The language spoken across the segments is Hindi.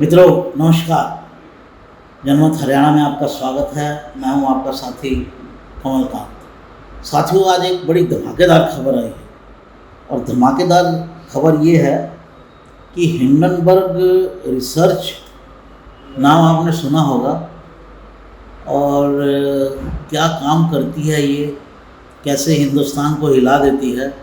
मित्रों नमस्कार। जनमत हरियाणा में आपका स्वागत है। मैं हूं आपका साथी कमलकांत। साथियों, आज एक बड़ी धमाकेदार खबर आई है और धमाकेदार खबर ये है कि हिंडनबर्ग रिसर्च नाम आपने सुना होगा। और क्या काम करती है ये, कैसे हिंदुस्तान को हिला देती है,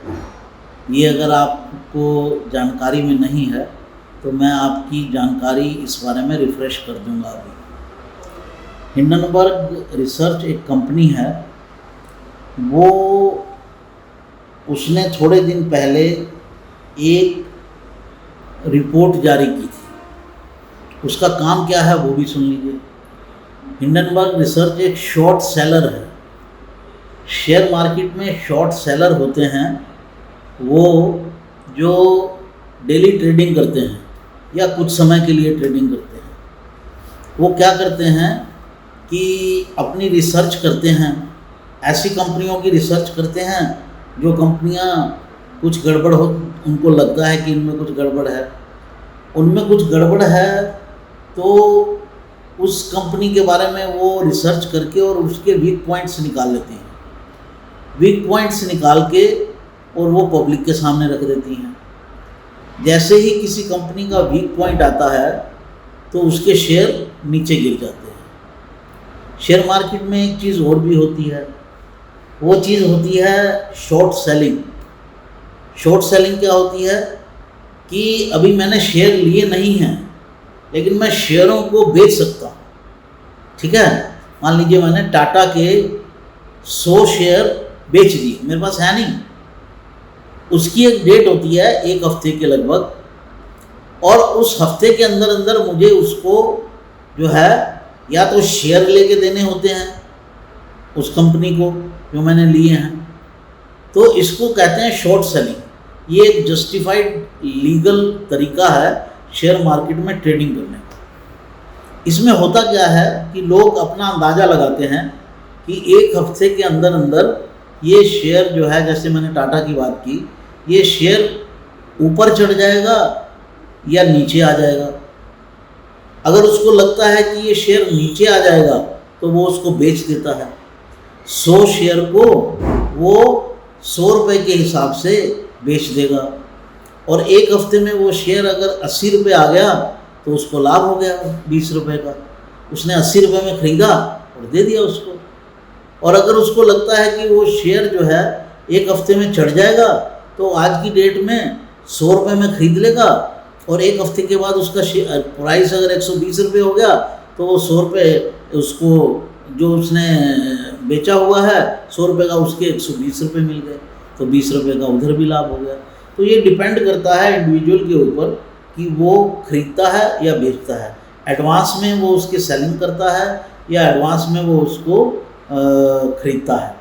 ये अगर आपको जानकारी में नहीं है तो मैं आपकी जानकारी इस बारे में रिफ़्रेश कर दूंगा। अभी हिंडनबर्ग रिसर्च एक कंपनी है, वो उसने थोड़े दिन पहले एक रिपोर्ट जारी की थी। उसका काम क्या है वो भी सुन लीजिए। हिंडनबर्ग रिसर्च एक शॉर्ट सेलर है। शेयर मार्केट में शॉर्ट सेलर होते हैं वो जो डेली ट्रेडिंग करते हैं या कुछ समय के लिए ट्रेडिंग करते हैं। वो क्या करते हैं कि अपनी रिसर्च करते हैं, ऐसी कंपनियों की रिसर्च करते हैं जो कंपनियां कुछ गड़बड़ हो, उनको लगता है कि इनमें कुछ गड़बड़ है, उनमें कुछ गड़बड़ है तो उस कंपनी के बारे में वो रिसर्च करके और उसके वीक पॉइंट्स निकाल लेते हैं। वीक पॉइंट्स निकाल के और वो पब्लिक के सामने रख देती हैं। जैसे ही किसी कंपनी का वीक पॉइंट आता है तो उसके शेयर नीचे गिर जाते हैं। शेयर मार्केट में एक चीज़ और भी होती है, वो चीज़ होती है शॉर्ट सेलिंग। शॉर्ट सेलिंग क्या होती है कि अभी मैंने शेयर लिए नहीं हैं लेकिन मैं शेयरों को बेच सकता हूँ। ठीक है, मान लीजिए मैंने टाटा के 100 शेयर बेच दिए, मेरे पास है नहीं। उसकी एक डेट होती है 1 हफ्ते के लगभग, और उस हफ्ते के अंदर अंदर मुझे उसको जो है या तो शेयर लेके देने होते हैं उस कंपनी को जो मैंने लिए हैं। तो इसको कहते हैं शॉर्ट सेलिंग। ये एक जस्टिफाइड लीगल तरीका है शेयर मार्केट में ट्रेडिंग करने का। इसमें होता क्या है कि लोग अपना अंदाज़ा लगाते हैं कि 1 हफ्ते के अंदर अंदर ये शेयर जो है, जैसे मैंने टाटा की बात की, ये शेयर ऊपर चढ़ जाएगा या नीचे आ जाएगा। अगर उसको लगता है कि ये शेयर नीचे आ जाएगा तो वो उसको बेच देता है। 100 शेयर को वो 100 रुपये के हिसाब से बेच देगा, और 1 हफ्ते में वो शेयर अगर 80 रुपये आ गया तो उसको लाभ हो गया 20 रुपये का। उसने 80 रुपये में ख़रीदा और दे दिया उसको। और अगर उसको लगता है कि वो शेयर जो है 1 हफ्ते में चढ़ जाएगा तो आज की डेट में 100 रुपये में ख़रीद लेगा, और 1 हफ्ते के बाद उसका प्राइस अगर 120 रुपये हो गया तो वो 100 रुपये उसको जो उसने बेचा हुआ है 100 रुपये का, उसके 120 रुपये मिल गए, तो 20 रुपये का उधर भी लाभ हो गया। तो ये डिपेंड करता है इंडिविजुअल के ऊपर कि वो ख़रीदता है या बेचता है। एडवांस में वो उसकी सेलिंग करता है या एडवांस में वो उसको ख़रीदता है,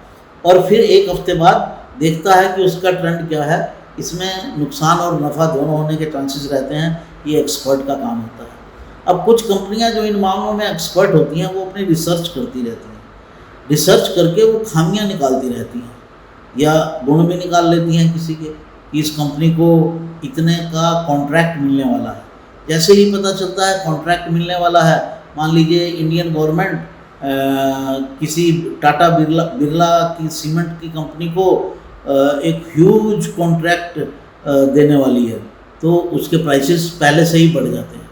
और फिर 1 हफ्ते बाद देखता है कि उसका ट्रेंड क्या है। इसमें नुकसान और नफ़ा दोनों होने के चांसेस रहते हैं। ये एक्सपर्ट का काम होता है। अब कुछ कंपनियां जो इन मामलों में एक्सपर्ट होती हैं वो अपनी रिसर्च करती रहती हैं, रिसर्च करके वो खामियां निकालती रहती हैं या गुण भी निकाल लेती हैं किसी के कि इस कंपनी को इतने का कॉन्ट्रैक्ट मिलने वाला है। जैसे ही पता चलता है कॉन्ट्रैक्ट मिलने वाला है, मान लीजिए इंडियन गवर्नमेंट किसी टाटा बिरला की सीमेंट की कंपनी को एक ह्यूज कॉन्ट्रैक्ट देने वाली है, तो उसके प्राइसेस पहले से ही बढ़ जाते हैं,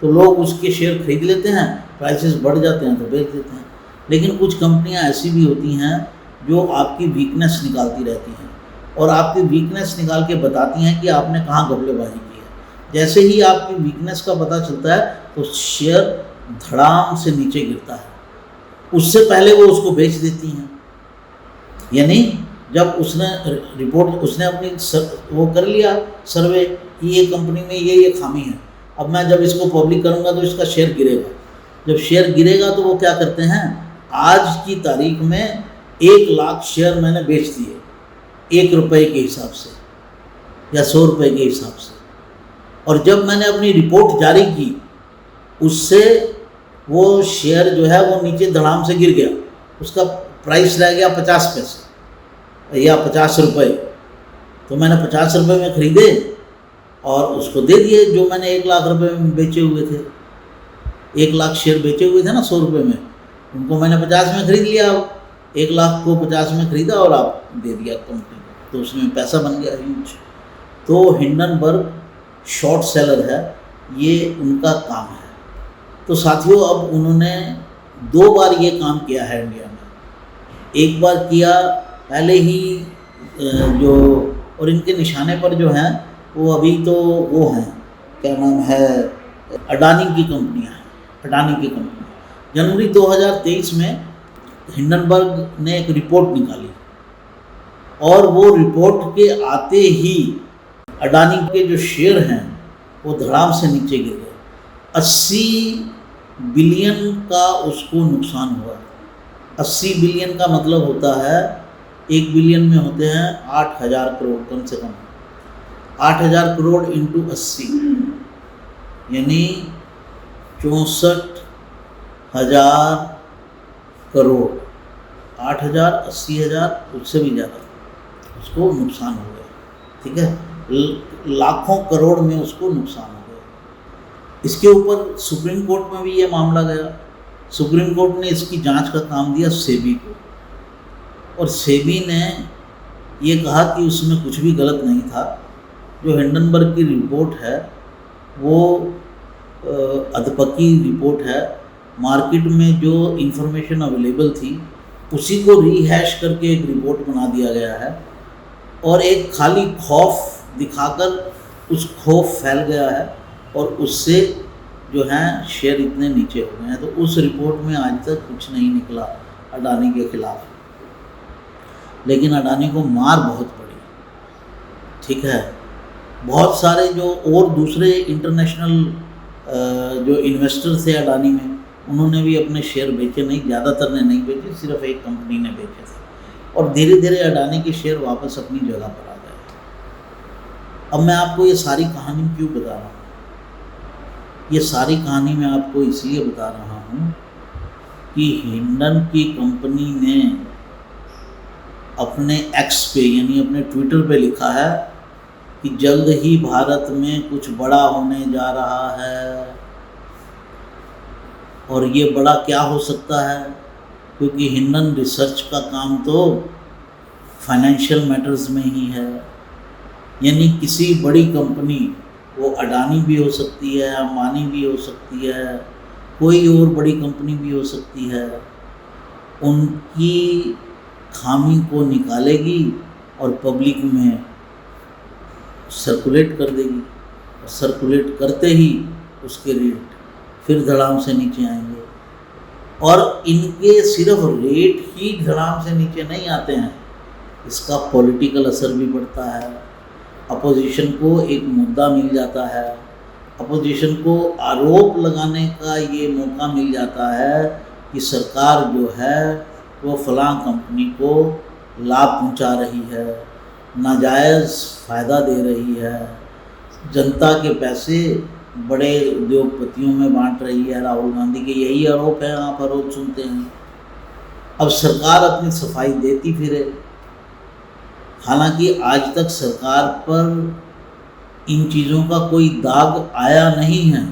तो लोग उसके शेयर खरीद लेते हैं, प्राइसेस बढ़ जाते हैं तो बेच देते हैं। लेकिन कुछ कंपनियां ऐसी भी होती हैं जो आपकी वीकनेस निकालती रहती हैं और आपकी वीकनेस निकाल के बताती हैं कि आपने कहाँ घपलेबाजी की है। जैसे ही आपकी वीकनेस का पता चलता है तो शेयर धड़ाम से नीचे गिरता है, उससे पहले वो उसको बेच देती हैं। यानी जब उसने रिपोर्ट, उसने अपनी वो कर लिया सर्वे कि ये कंपनी में ये खामी है, अब मैं जब इसको पब्लिक करूँगा तो इसका शेयर गिरेगा। जब शेयर गिरेगा तो वो क्या करते हैं, आज की तारीख में 1 लाख शेयर मैंने बेच दिए 1 रुपये के हिसाब से या 100 रुपये के हिसाब से, और जब मैंने अपनी रिपोर्ट जारी की उससे वो शेयर जो है वो नीचे धड़ाम से गिर गया, उसका प्राइस रह गया 50 पैसे या 50 रुपये। तो मैंने 50 रुपये में ख़रीदे और उसको दे दिए जो मैंने 1 लाख रुपए में बेचे हुए थे। 1 लाख शेयर बेचे हुए थे ना 100 रुपये में, उनको मैंने 50 में खरीद लिया। अब 1 लाख को 50 में खरीदा और आप दे दिया कंपनी को, तो उसमें पैसा बन गया ह्यूज। तो हिंडनबर्ग शॉर्ट सेलर है, ये उनका काम है। तो साथियों, अब उन्होंने 2 बार ये काम किया है इंडिया में। एक बार किया पहले ही जो, और इनके निशाने पर जो हैं वो अभी तो वो हैं, क्या नाम है, अडानी की कंपनियां हैं, अडानी की कंपनी। जनवरी 2023 में हिंडनबर्ग ने एक रिपोर्ट निकाली और वो रिपोर्ट के आते ही अडानी के जो शेयर हैं वो धड़ाम से नीचे गिर गए। 80 बिलियन का उसको नुकसान हुआ। 80 बिलियन का मतलब होता है, 1 बिलियन में होते हैं 8,000 करोड़, कम से कम 8,000 करोड़ इंटू 80 यानी 64,000 करोड़। 8,000, 80,000, उससे भी ज़्यादा उसको नुकसान हो गया। ठीक है, लाखों करोड़ में उसको नुकसान हो गया। इसके ऊपर सुप्रीम कोर्ट में भी ये मामला गया। सुप्रीम कोर्ट ने इसकी जांच का काम दिया सेबी को, और सेबी ने ये कहा कि उसमें कुछ भी गलत नहीं था। जो हिंडनबर्ग की रिपोर्ट है वो अधपकी रिपोर्ट है। मार्केट में जो इन्फॉर्मेशन अवेलेबल थी उसी को रीहैश करके एक रिपोर्ट बना दिया गया है, और एक खाली खौफ दिखाकर उस खौफ फैल गया है, और उससे जो हैं शेयर इतने नीचे हो गए हैं। तो उस रिपोर्ट में आज तक कुछ नहीं निकला अडानी के खिलाफ, लेकिन अडानी को मार बहुत पड़ी। ठीक है, बहुत सारे जो और दूसरे इंटरनेशनल जो इन्वेस्टर थे अडानी में, उन्होंने भी अपने शेयर बेचे नहीं, ज़्यादातर ने नहीं बेचे, सिर्फ एक कंपनी ने बेचे थे, और धीरे धीरे अडानी के शेयर वापस अपनी जगह पर आ गए। अब मैं आपको ये सारी कहानी क्यों बता रहा हूँ? ये सारी कहानी मैं आपको इसलिए बता रहा हूँ कि हिंडन की कंपनी ने अपने एक्स पे यानी अपने ट्विटर पे लिखा है कि जल्द ही भारत में कुछ बड़ा होने जा रहा है। और ये बड़ा क्या हो सकता है, क्योंकि हिंडन रिसर्च का काम तो फाइनेंशियल मैटर्स में ही है। यानी किसी बड़ी कंपनी, वो अडानी भी हो सकती है, अंबानी भी हो सकती है, कोई और बड़ी कंपनी भी हो सकती है, उनकी खामी को निकालेगी और पब्लिक में सर्कुलेट कर देगी, और सर्कुलेट करते ही उसके रेट फिर धड़ाम से नीचे आएंगे। और इनके सिर्फ रेट ही धड़ाम से नीचे नहीं आते हैं, इसका पॉलिटिकल असर भी पड़ता है। अपोजिशन को एक मुद्दा मिल जाता है, अपोजिशन को आरोप लगाने का ये मौका मिल जाता है कि सरकार जो है वो फलां कंपनी को लाभ पहुंचा रही है, नाजायज़ फ़ायदा दे रही है, जनता के पैसे बड़े उद्योगपतियों में बांट रही है। राहुल गांधी के यही आरोप है, आप आरोप सुनते हैं। अब सरकार अपनी सफाई देती फिरे, हालांकि आज तक सरकार पर इन चीज़ों का कोई दाग आया नहीं है।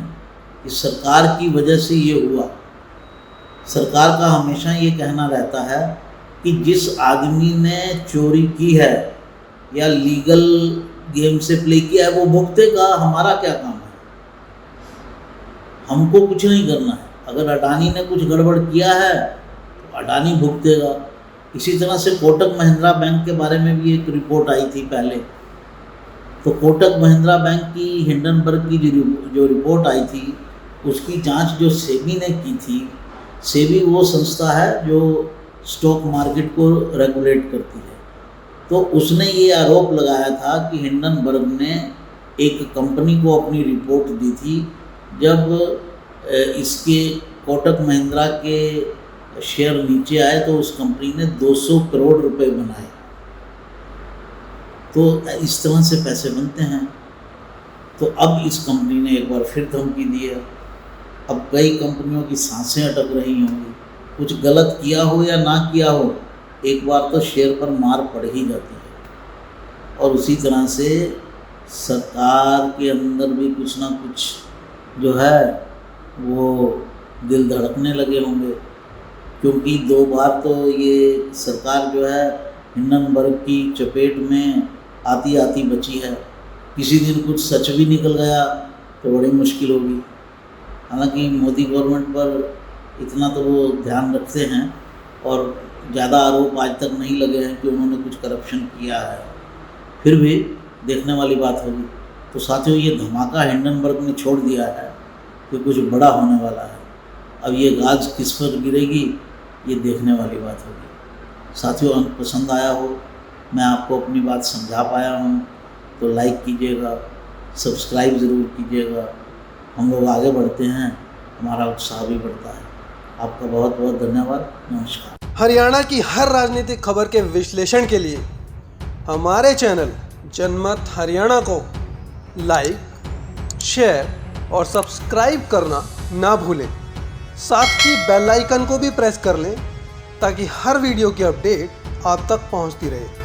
इस सरकार की वजह से ये हुआ। सरकार का हमेशा ये कहना रहता है कि जिस आदमी ने चोरी की है या लीगल गेम से प्ले किया है वो भुगतेगा, हमारा क्या काम है, हमको कुछ नहीं करना है। अगर अडानी ने कुछ गड़बड़ किया है तो अडानी भुगतेगा। इसी तरह से कोटक महिंद्रा बैंक के बारे में भी एक रिपोर्ट आई थी पहले। तो कोटक महिंद्रा बैंक की हिंडनबर्ग की जो रिपोर्ट आई थी उसकी जांच जो सेबी ने की थी, सेबी वो संस्था है जो स्टॉक मार्केट को रेगुलेट करती है, तो उसने ये आरोप लगाया था कि हिंडनबर्ग ने एक कंपनी को अपनी रिपोर्ट दी थी जब इसके कोटक महिंद्रा के शेयर नीचे आए तो उस कंपनी ने 200 करोड़ रुपए बनाए। तो इस तरह से पैसे बनते हैं। तो अब इस कंपनी ने एक बार फिर धमकी दी है। अब कई कंपनियों की सांसें अटक रही होंगी, कुछ गलत किया हो या ना किया हो, एक बार तो शेयर पर मार पड़ ही जाती है। और उसी तरह से सरकार के अंदर भी कुछ ना कुछ जो है वो दिल धड़कने लगे होंगे, क्योंकि 2 बार तो ये सरकार जो है हिंडनबर्ग की चपेट में आती आती बची है। किसी दिन कुछ सच भी निकल गया तो बड़ी मुश्किल होगी। हालांकि मोदी गवर्नमेंट पर इतना तो वो ध्यान रखते हैं और ज़्यादा आरोप आज तक नहीं लगे हैं कि उन्होंने कुछ करप्शन किया है, फिर भी देखने वाली बात होगी। तो साथियों, ये धमाका हिंडनबर्ग ने छोड़ दिया है कि कुछ बड़ा होने वाला है। अब ये गाज किस पर गिरेगी, ये देखने वाली बात होगी। साथियों, अंक पसंद आया हो, मैं आपको अपनी बात समझा पाया हूँ तो लाइक कीजिएगा, सब्सक्राइब ज़रूर कीजिएगा। हम लोग आगे बढ़ते हैं, हमारा उत्साह भी बढ़ता है। आपका बहुत बहुत धन्यवाद। नमस्कार। हरियाणा की हर राजनीतिक खबर के विश्लेषण के लिए हमारे चैनल जनमत हरियाणा को लाइक, शेयर और सब्सक्राइब करना ना भूलें। साथ ही बेल आइकन को भी प्रेस कर लें ताकि हर वीडियो की अपडेट आप तक पहुंचती रहे।